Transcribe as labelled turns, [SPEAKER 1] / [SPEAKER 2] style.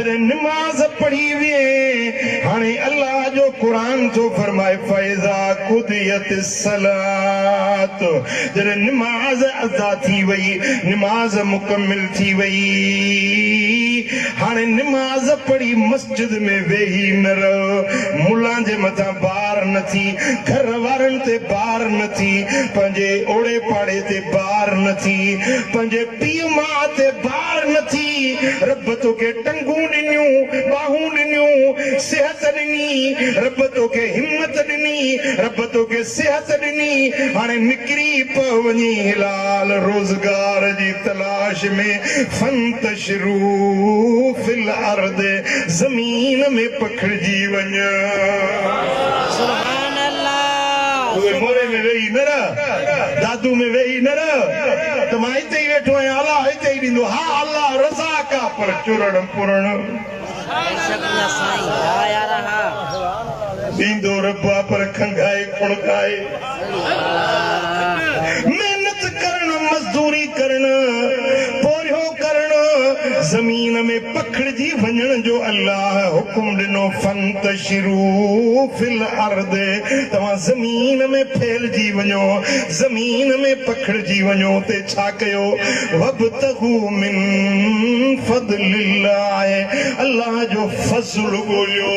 [SPEAKER 1] जरे नमाज पढ़ी वे हाने अल्लाह जो कुरान तो फरमाए फैजा कुदियत सलात जरे नमाज अदा थी वई नमाज मुकम्मिल थी वई हाने नमाज पढ़ी मस्जिद में वेही न रहो मुल्ला जे मथा बार न थी घर वारन ते बार न थी पंजे ओड़े पाड़े ते बार न थी पंजे पीउ मां ते बार न थी रब तोखे टंगू ॾिनियूं बाहूं ॾिनियूं सेहत ॾिनी रब तोखे हिम्मत ॾिनी रब तोखे सेहत ॾिनी हाणे निकिरी पव वञी हिलाल रोज़गार जी तलाश में फंतशरू फिल अर्द ज़मीन में पखिड़जी वञ
[SPEAKER 2] सुभान अल्लाह
[SPEAKER 1] उहे मोरे में वेही न रह दादू में वेही न रह त मां हिते ई वेठो आहियां अलाह हिते ई ॾींदो हा अल्लाह रज़ा का पर चुरण पुरण
[SPEAKER 2] शुक्रिया साईं हा यार हा
[SPEAKER 1] ॾींदो रब आहे पर खंगाए खुणकाए मेहनत करण मजदूरी करण पोरियो करण ज़मीन में पखिड़जी वञण जो अल्लाह हुकुम ॾिनो फंतशरू फिल अर्द तव्हां ज़मीन में फैलजी वञो ज़मीन में पखिड़जी वञो ते छा कयो वब्तगू मिन फज़लिल्लाह अल्लाह जो फज़ल ॻोल्हियो